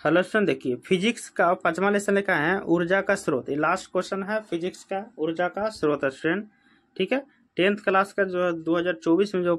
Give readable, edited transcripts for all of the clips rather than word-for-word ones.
Hello student, देखिए physics का 5वां लेसन लिखा है ऊर्जा का स्रोत। ये लास्ट क्वेश्चन है फिजिक्स का, ऊर्जा का स्रोत स्टूडेंट। ठीक है, 10th क्लास का जो 2024 में जो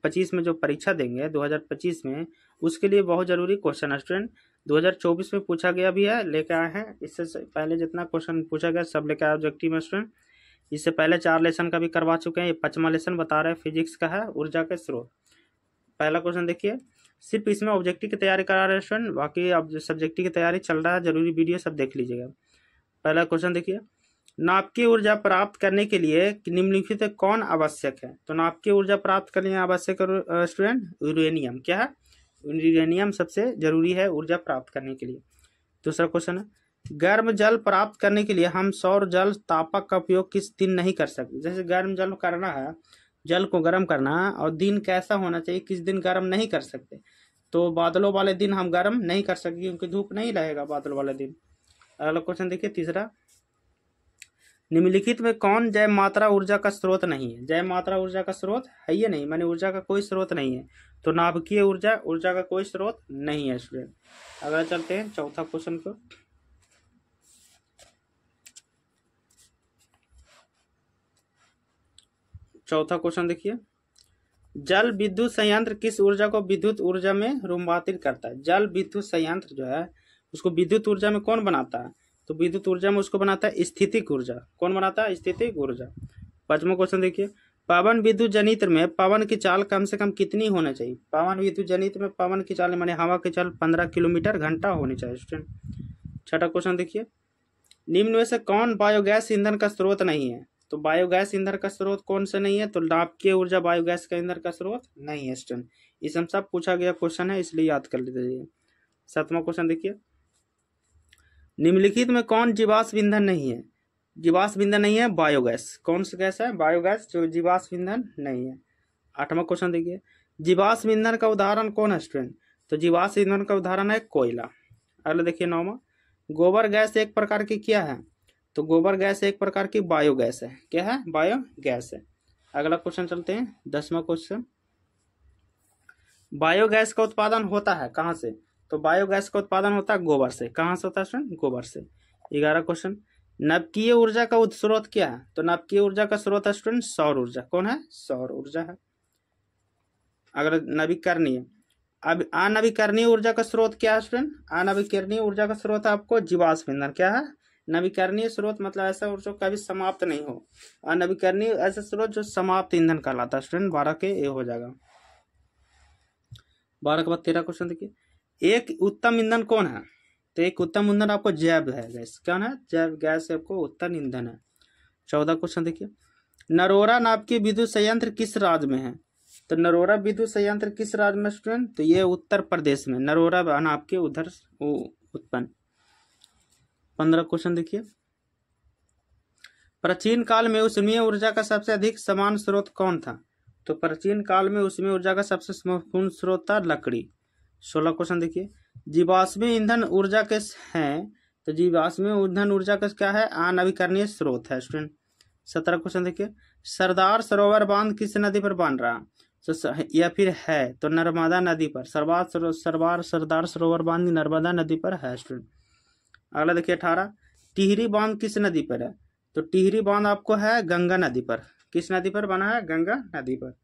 25 में जो परीक्षा देंगे 2025 में, उसके लिए बहुत जरूरी क्वेश्चन है स्टूडेंट। 2024 में पूछा गया भी है, लेके आए हैं। इससे पहले जितना क्वेश्चन पूछा गया सब लेके आए ऑब्जेक्टिव में स्टूडेंट। इससे पहले 4 लेसन का भी करवा चुके हैं। ये 5वां लेसन बता रहे हैं फिजिक्स का है ऊर्जा के स्रोत। पहला क्वेश्चन देखिए, सिर्फ इसमें ऑब्जेक्टिव की तैयारी करा रहे हैं स्टूडेंट, बाकी अब सब्जेक्टिव की तैयारी चल रहा है। जरूरी वीडियो सब देख लीजिएगा। पहला क्वेश्चन देखिए, नाभिकीय ऊर्जा प्राप्त करने के लिए निम्नलिखित में कौन आवश्यक है? तो नाभिकीय ऊर्जा प्राप्त करने आवश्यक स्टूडेंट यूरेनियम। क्या है? यूरेनियम सबसे जरूरी है ऊर्जा प्राप्त करने के लिए। दूसरा क्वेश्चन है, गर्म जल प्राप्त करने के लिए हम सौर जल तापक का उपयोग किस दिन नहीं कर सकते? जैसे गर्म जल करना है, जल को गर्म करना है, और दिन कैसा होना चाहिए, किस दिन गर्म नहीं कर सकते? तो बादलों वाले दिन हम गर्म नहीं कर सकते क्योंकि धूप नहीं रहेगा बादल वाले दिन। अगला क्वेश्चन देखिए, तीसरा, निम्नलिखित में कौन जैव मात्रा ऊर्जा का स्रोत नहीं है? जैव मात्रा ऊर्जा का स्रोत है ये नहीं, माने ऊर्जा का कोई स्रोत नहीं है। तो नाभिकीय ऊर्जा ऊर्जा का कोई स्रोत नहीं है स्टूडेंट। अगला चलते हैं चौथा क्वेश्चन को। चौथा क्वेश्चन देखिए, जल विद्युत संयंत्र किस ऊर्जा को विद्युत ऊर्जा में रूपांतरित करता है? जल विद्युत संयंत्र जो है उसको विद्युत ऊर्जा में कौन बनाता है? तो विद्युत ऊर्जा में उसको बनाता है स्थितिक ऊर्जा। कौन बनाता है? स्थितिक ऊर्जा। 5वां क्वेश्चन देखिए, पवन विद्युत जनित्र में पवन की चाल कम से कम कितनी होनी चाहिए? पवन विद्युत जनित्र में पवन की चाल माने हवा की चाल 15 किलोमीटर घंटा होनी चाहिए स्टूडेंट। 6ठा क्वेश्चन देखिए, निम्न में से कौन बायोगैस ईंधन का स्रोत नहीं है? तो बायोगैस ईंधन का स्रोत कौन से नहीं है? तो नाभिकीय ऊर्जा बायोगैस का ईंधन का स्रोत नहीं है स्टूडेंट। इस हम सब पूछा गया क्वेश्चन है, इसलिए याद कर लीजिए। 7वां क्वेश्चन देखिए, निम्नलिखित में कौन जीवाश्म ईंधन नहीं है? जीवाश्म ईंधन नहीं है बायोगैस। कौन सा गैस है? बायोगैस, जो जीवाश्म ईंधन नहीं है। 8वां क्वेश्चन देखिए, जीवाश्म ईंधन का उदाहरण कौन है स्टूडेंट? तो जीवाश्म ईंधन का उदाहरण है कोयला। अगला देखिए 9वां, गोबर गैस एक प्रकार की क्या है? तो गोबर गैस एक प्रकार की बायोगैस है। क्या है? बायोगैस है। अगला क्वेश्चन चलते हैं 10वां क्वेश्चन, बायोगैस का उत्पादन होता है कहां से? तो बायोगैस का उत्पादन होता है गोबर से। कहां से होता है स्टूडेंट? गोबर से। 11 क्वेश्चन, नाभिकीय ऊर्जा का स्रोत क्या है? तो नाभिकीय ऊर्जा का स्रोत है स्टूडेंट सौर ऊर्जा। कौन है? सौर ऊर्जा है। अगला नवीकरणीय, अब अनवीकरणीय ऊर्जा का स्रोत क्या है स्टूडेंट? अनवीकरणीय ऊर्जा का स्रोत है आपको जीवाश्म ईंधन। क्या है? नवीकरणीय स्रोत मतलब ऐसा ऊर्जा कभी समाप्त नहीं हो। अनवीकरणीय ऐसा स्रोत जो समाप्त ईंधन कहलाता है स्टूडेंट। 12 के ये हो जाएगा। 12 के बाद 13 क्वेश्चन देखिए, एक उत्तम ईंधन कौन है? तो एक उत्तम ईंधन आपको जैव है गैस। क्या है? जैव गैस आपको उत्तम ईंधन है। 14 क्वेश्चन देखिए, नरोरा नाभिकीय विद्युत संयंत्र किस राज्य में है? तो नरोरा विद्युत संयंत्र किस राज्य में स्टूडेंट? तो ये उत्तर प्रदेश में नरोरा नाभिकीय उधर उत्पन्न। 15 क्वेश्चन देखिए, प्राचीन काल में ऊष्मीय ऊर्जा का सबसे अधिक समान स्रोत कौन था? तो प्राचीन काल में ऊष्मीय ऊर्जा का सबसे महत्वपूर्ण स्रोत था लकड़ी। 16 क्वेश्चन देखिए, जीवाश्मीय ईंधन ऊर्जा के हैं, तो जीवाश्मीय ईंधन ऊर्जा का क्या है? अनवीकरणीय स्रोत है स्टूडेंट। 17 क्वेश्चन देखिए, सरदार सरोवर बांध किस नदी पर बन रहा? या फिर है? तो नर्मदा नदी पर। सरदार सरोवर बांध नर्मदा नदी पर है स्टूडेंट। अगला देखिए 18, टिहरी बांध किस नदी पर है? तो टिहरी बांध आपको है गंगा नदी पर। किस नदी पर बना है? गंगा नदी पर।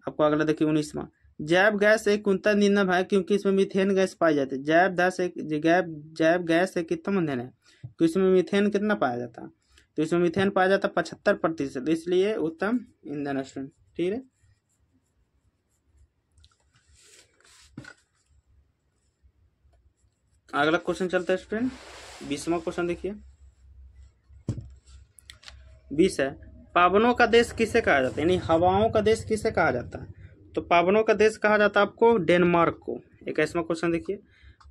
आपको अगला देखिए 19वां, जैव गैस एक उत्तम ईंधन है क्योंकि इसमें मीथेन गैस पाई जाती है। जैव गैस एक उत्तम ईंधन है तो इसमें मीथेन कितना पाया जाता है? तो इसमें मीथेन पाया जाता है 75%, इसलिए उत्तम ईंधन है स्टूडेंट। ठीक है, अगला क्वेश्चन चलता है स्टूडेंट 20वां क्वेश्चन देखिए, 20 है, पावनों का देश किसे कहा जाता है? यानी हवाओं का देश किसे कहा जाता है? तो पावनों का देश कहा जाता है आपको डेनमार्क को। 21वां क्वेश्चन देखिए,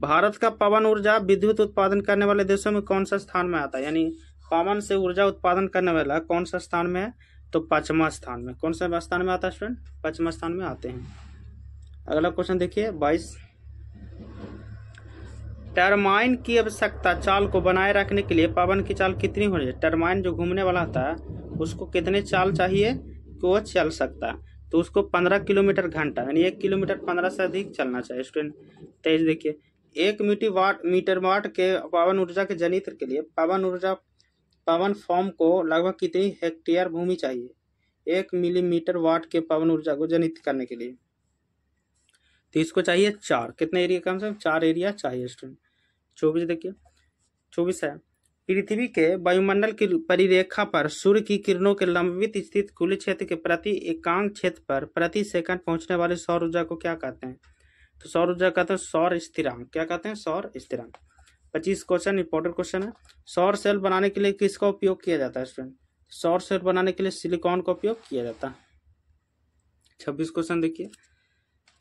भारत का पवन ऊर्जा विद्युत उत्पादन करने वाले देशों में कौन सा स्थान में आता है? यानी पवन से ऊर्जा उत्पादन करने वाला कौन सा स्थान में है? तो 5वां स्थान में। कौन सा स्थान में आता है स्टूडेंट? 5वां स्थान में आते हैं। अगला क्वेश्चन देखिए 22, टरबाइन की आवश्यकता चाल को बनाए रखने के लिए पवन की चाल कितनी होनी चाहिए? टरबाइन जो घूमने वाला होता है उसको कितने चाल चाहिए कि वो चल सकता है? तो उसको 15 किलोमीटर घंटा, यानी 1 किलोमीटर 15 से अधिक चलना चाहिए स्टूडेंट। 23 देखिए, मीटर वाट के पवन ऊर्जा के जनित्र के लिए पवन फॉर्म को लगभग कितनी हेक्टेयर भूमि चाहिए 1 मिलीमीटर वाट के पवन ऊर्जा को जनित करने के लिए? तो इसको चाहिए 4। कितने एरिया? कम से कम 4 एरिया चाहिए स्टूडेंट। 24 देखिए, 24 है, पृथ्वी के वायुमंडल की परिरेखा पर सूर्य की किरणों के लंबित स्थित खुले क्षेत्र के प्रति एकांक क्षेत्र पर प्रति सेकंड पहुंचने वाली सौर ऊर्जा को क्या कहते हैं? तो सौर ऊर्जा कहते हैं सौर स्थिरांक। क्या कहते हैं? सौर स्थिरांक। 25 क्वेश्चन इंपॉर्टेंट क्वेश्चन है। सौर सेल बनाने के लिए किसका उपयोग किया जाता है स्टूडेंट? सौर सेल बनाने के लिए सिलिकॉन का उपयोग किया जाता है। 26 क्वेश्चन देखिए,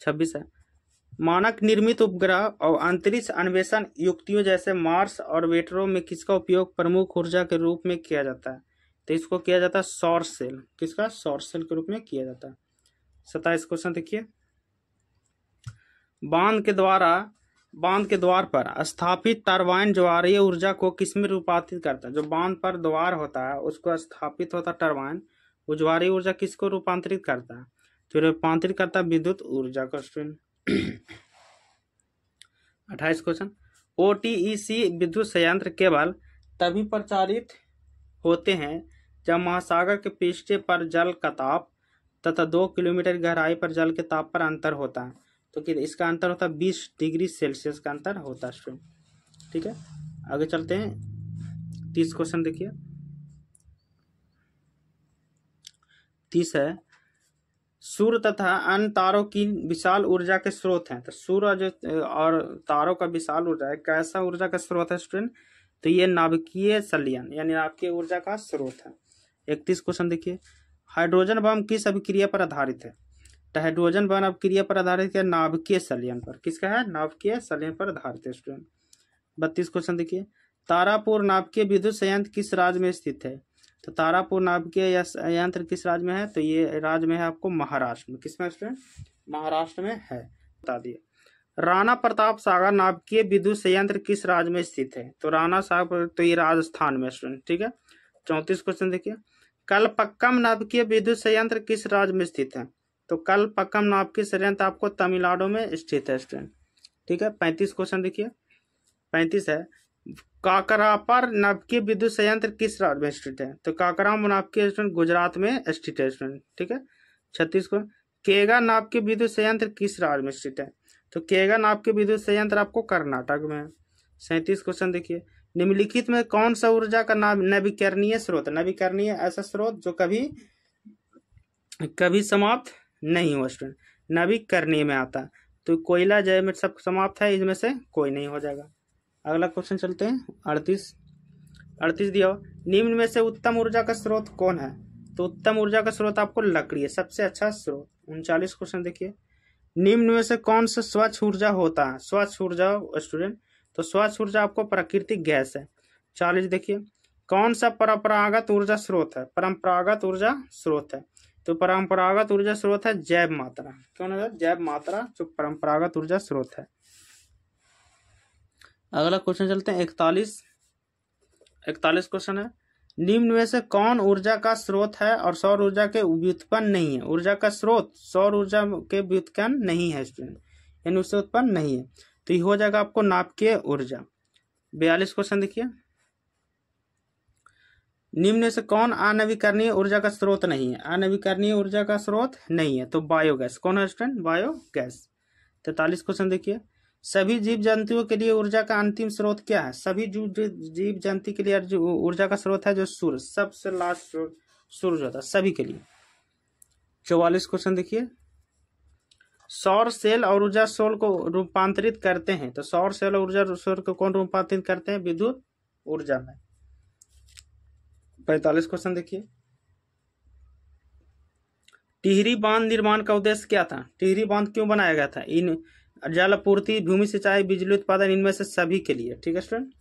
26 है, मानक निर्मित उपग्रह और अंतरिक्ष अन्वेषण युक्तियों जैसे मार्स और वेटरों में किसका उपयोग प्रमुख ऊर्जा के रूप में किया जाता है? तो इसको किया जाता है सौर सेल। किसका? सौर सेल के रूप में किया जाता है। 27 क्वेश्चन देखिए, बांध के द्वार पर स्थापित टरबाइन ज्वारीय ऊर्जा को किसमें रूपांतरित करता है? जो बांध पर द्वार होता है उसको स्थापित होता है टरबाइन, वो ज्वारीय ऊर्जा किसको रूपांतरित करता है? तो रूपांतरित करता है विद्युत ऊर्जा को स्टूडेंट। 28 क्वेश्चन, ओटीईसी विद्युत संयंत्र केवल तभी प्रचालित होते हैं जब महासागर के पृष्ठ पर जल का ताप तथा 2 किलोमीटर गहराई पर जल के ताप पर अंतर होता है। तो कि इसका अंतर होता है 20 डिग्री सेल्सियस का अंतर होता है स्टूडेंट। ठीक है, आगे चलते हैं। 30 क्वेश्चन देखिए, 30 है, सूर्य तथा अन्य तारों की विशाल ऊर्जा के स्रोत हैं। तो सूर्य और तारों का विशाल ऊर्जा है, कैसा ऊर्जा का स्रोत है स्टूडेंट? तो ये नाभिकीय संलयन यानी नाभिकीय ऊर्जा का स्रोत है। 31 क्वेश्चन देखिए, हाइड्रोजन बम किस अभिक्रिया पर आधारित है? तो हाइड्रोजन बम अभिक्रिया पर आधारित है नाभिकीय संलयन पर। किसका है? नाभिकीय संलयन पर आधारित है स्टूडेंट। 32 क्वेश्चन देखिए, तारापुर नाभिकीय विद्युत संयंत्र किस राज्य में स्थित है? तो तारापुर नाभिकीय संयंत्र किस राज्य में है? तो ये राज्य में है आपको महाराष्ट्र में। किसमें स्टूडेंट? महाराष्ट्र में है, बता दिए। राणा प्रताप सागर नाभिकीय विद्युत संयंत्र किस राज्य में स्थित है? तो राणा सागर, तो ये राजस्थान में स्टूडेंट। ठीक है, 34 क्वेश्चन देखिए, कलपक्कम नाभिकीय विद्युत संयंत्र किस राज्य में स्थित है? तो कलपक्कम नाभिकीय संयंत्र आपको तमिलनाडु में स्थित है स्टूडेंट। ठीक है, 35 क्वेश्चन देखिए, 35 है, काकरापर नाभिकीय विद्युत संयंत्र किस राज्य में स्थित है? तो काकराम नाभिकीय स्टूडेंट गुजरात में स्थित है स्टूडेंट। ठीक है, 36 को, केगा नाभिकीय विद्युत संयंत्र किस राज्य में स्थित है? तो केगा नाभिकीय विद्युत संयंत्र आपको कर्नाटक में है। 37 क्वेश्चन देखिए, निम्नलिखित में कौन सा ऊर्जा का नवीकरणीय स्रोत? नवीकरणीय ऐसा स्रोत जो कभी समाप्त नहीं हुआ स्टूडेंट, नवीकरणीय में आता है। तो कोयला जय में सब समाप्त है, इसमें से कोई नहीं हो जाएगा। अगला क्वेश्चन चलते हैं, 38 दिया, निम्न में से उत्तम ऊर्जा का स्रोत कौन है? तो उत्तम ऊर्जा का स्रोत आपको लकड़ी है, सबसे अच्छा स्रोत। 39 क्वेश्चन देखिए, निम्न में से कौन सा स्वच्छ ऊर्जा होता है? स्वच्छ ऊर्जा स्टूडेंट, तो स्वच्छ ऊर्जा आपको प्राकृतिक गैस है। 40 देखिए, कौन सा परंपरागत ऊर्जा स्रोत है? परंपरागत ऊर्जा स्रोत है, तो परंपरागत ऊर्जा स्रोत है जैव मात्रा। कौन है? जैव मात्रा जो परंपरागत ऊर्जा स्रोत है। अगला क्वेश्चन चलते हैं, 41 क्वेश्चन है, निम्न में से कौन ऊर्जा का स्रोत है और सौर ऊर्जा के व्युत्पन्न नहीं है? ऊर्जा का स्रोत सौर ऊर्जा के व्युत्पन्न नहीं है स्टूडेंट, यानी उससे उत्पन्न नहीं है, तो ये हो जाएगा आपको नाभिकीय ऊर्जा। 42 क्वेश्चन देखिए, निम्न में से कौन अनवीकरणीय ऊर्जा का स्रोत नहीं है? अनवीकरणीय ऊर्जा का स्रोत नहीं है, तो बायोगैस। कौन है स्टूडेंट? बायोगैस। 43 क्वेश्चन देखिए, सभी जीव जंतुओं के लिए ऊर्जा का अंतिम स्रोत क्या है? सभी जीव जंतु के लिए ऊर्जा का स्रोत है जो सूर्य, सबसे लास्ट सूर्य होता है सभी के लिए। 44 क्वेश्चन देखिए, सौर सेल और ऊर्जा सोल को रूपांतरित करते हैं, तो सौर सेल और ऊर्जा सोल को कौन रूपांतरित करते हैं? विद्युत ऊर्जा में। 45 क्वेश्चन देखिए, टिहरी बांध निर्माण का उद्देश्य क्या था? टिहरी बांध क्यों बनाया गया था? इन जल आपूर्ति, भूमि सिंचाई, बिजली उत्पादन, इनमें से सभी के लिए। ठीक है स्टूडेंट।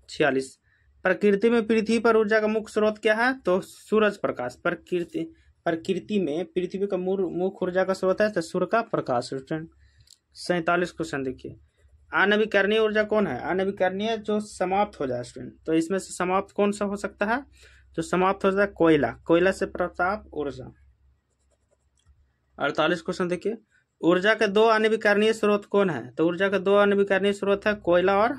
46, प्रकृति में पृथ्वी पर ऊर्जा का मुख्य स्रोत क्या है? तो सूरज प्रकाश। प्रकृति में पृथ्वी का मुख्य ऊर्जा का स्रोत है तो सूर्य का प्रकाश स्टूडेंट। 47 क्वेश्चन देखिए, अनवीकरणीय ऊर्जा कौन है? अनवीकरणीय जो समाप्त हो जाए स्टूडेंट, तो इसमें से समाप्त कौन सा हो सकता है? जो समाप्त हो जाए कोयला, कोयला से प्राप्त ऊर्जा। 48 क्वेश्चन देखिए, ऊर्जा के दो अनवीकरणीय स्रोत कौन है? तो ऊर्जा के दो अनवीकरणीय स्रोत है कोयला और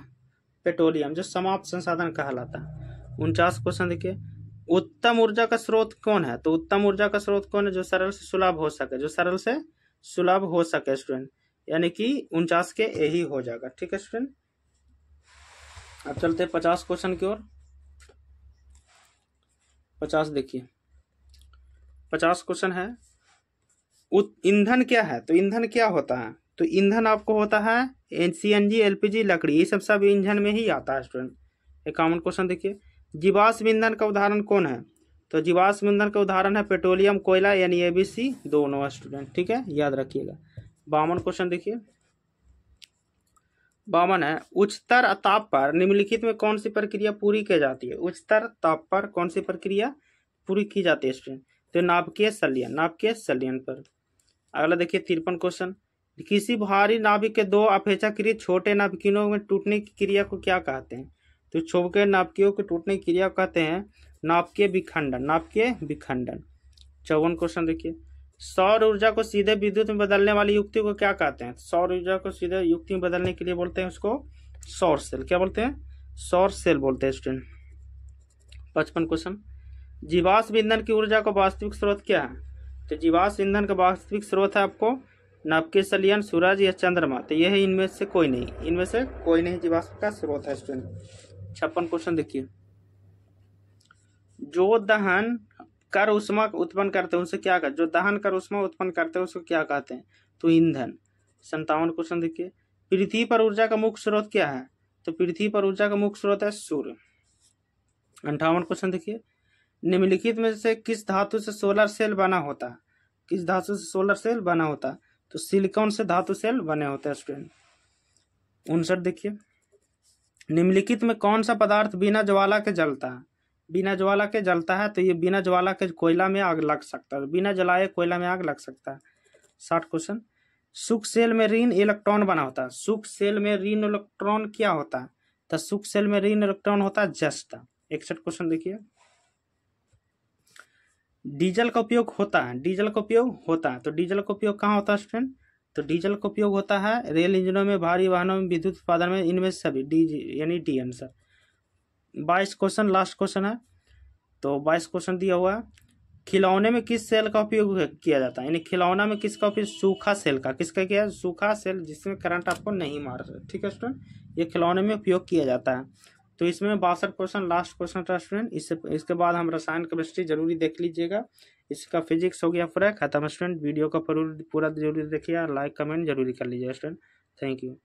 पेट्रोलियम, जो समाप्त संसाधन कहलाता है। 49 क्वेश्चन देखिए, उत्तम ऊर्जा का स्रोत कौन है? तो उत्तम ऊर्जा का स्रोत कौन है? जो सरल से सुलभ हो सके, जो सरल से सुलभ हो सके स्टूडेंट, यानी कि 49 के यही हो जाएगा। ठीक है स्टूडेंट, अब चलते हैं 50 क्वेश्चन की ओर। 50 देखिए, 50 क्वेश्चन है, ईंधन क्या है? तो ईंधन क्या होता है? तो ईंधन आपको होता है सीएनजी, एलपीजी, लकड़ी, ये सब ईंधन में ही आता है स्टूडेंट। एक कॉमन क्वेश्चन देखिए, जीवाश्म ईंधन का उदाहरण कौन है? तो जीवाश्म ईंधन का उदाहरण है पेट्रोलियम, कोयला, यानी एबीसी दोनों है स्टूडेंट। ठीक है, याद रखिएगा। 52 क्वेश्चन देखिए, 52 है, उच्चतर ताप पर निम्नलिखित में कौन सी प्रक्रिया पूरी की जाती है? उच्चतर ताप पर कौन सी प्रक्रिया पूरी की जाती है स्टूडेंट? तो नाभिकीय संलयन, नाभिकीय संलयन पर। अगला देखिए 53 क्वेश्चन, किसी भारी नाभिक के दो अपेक्षाकृत छोटे नाभिकों में टूटने की क्रिया को क्या कहते हैं? तो छोटे नाभिकों के टूटने की क्रिया को कहते हैं नाभिकीय विखंडन, नाभिकीय विखंडन। 54 क्वेश्चन देखिए, सौर ऊर्जा को सीधे विद्युत में बदलने वाली युक्ति को क्या कहते हैं? सौर ऊर्जा को सीधे युक्ति में बदलने के लिए बोलते हैं उसको सौर सेल। क्या बोलते हैं? सौर सेल बोलते हैं स्टूडेंट। 55 क्वेश्चन, जीवाश्म ईंधन की ऊर्जा का वास्तविक स्रोत क्या है? तो जीवाश्म ईंधन का वास्तविक स्रोत है आपको नाभिकीय संलयन, सूरज या चंद्रमा। तो यह है इनमें से कोई नहीं, इनमें से कोई नहीं जीवाश्म का स्रोत है स्टूडेंट। 56 क्वेश्चन देखिए, जो दहन कर उष्मा उत्पन्न करते हैं उसे क्या कहते हैं? जो दहन कर उष्मा उत्पन्न करते हैं उसको क्या कहते हैं? तो ईंधन। 57 क्वेश्चन देखिए, पृथ्वी पर ऊर्जा का मुख्य स्रोत क्या है? तो पृथ्वी पर ऊर्जा का मुख्य स्रोत है सूर्य। 58 क्वेश्चन देखिए, निम्नलिखित में से किस धातु से सोलर सेल बना होता है? किस धातु से सोलर सेल बना होता है? तो सिलिकॉन से धातु सेल बने होते हैं स्टूडेंट। 59 देखिए, निम्नलिखित में कौन सा पदार्थ बिना ज्वाला के जलता है? बिना ज्वाला के जलता है, तो ये बिना ज्वाला के कोयला में आग लग सकता है, बिना जलाए कोयला में आग लग सकता है। 60 क्वेश्चन, शुक्र सेल में ऋण इलेक्ट्रॉन बना होता है। शुक्र सेल में ऋण इलेक्ट्रॉन क्या होता है? तो शुक्र सेल में ऋण इलेक्ट्रॉन होता है जस्ता। 61 क्वेश्चन देखिए, डीजल का उपयोग होता है, डीजल का उपयोग होता है, तो डीजल का उपयोग कहाँ होता है स्टूडेंट? तो डीजल का उपयोग होता है रेल इंजनों में, भारी वाहनों में, विद्युत उत्पादन में, इनमें सभी डी यानी D answer. 22 question last question है। तो 22 क्वेश्चन दिया हुआ है, खिलौने में किस सेल का उपयोग किया जाता है? यानी खिलौना में किसका उपयोग? सूखा सेल का। किसका किया है? सूखा सेल, जिसमें करंट आपको नहीं मार रहा। ठीक है स्टूडेंट, ये खिलौने में उपयोग किया जाता है। तो इसमें 62 क्वेश्चन लास्ट क्वेश्चन था स्टूडेंट। इसके बाद हम रसायन केमिस्ट्री जरूरी देख लीजिएगा। इसका फिजिक्स हो गया पूरा खत्म स्टूडेंट। वीडियो का पूरा जरूरी देखिए, लाइक कमेंट जरूरी कर लीजिएगा स्टूडेंट। Thank you.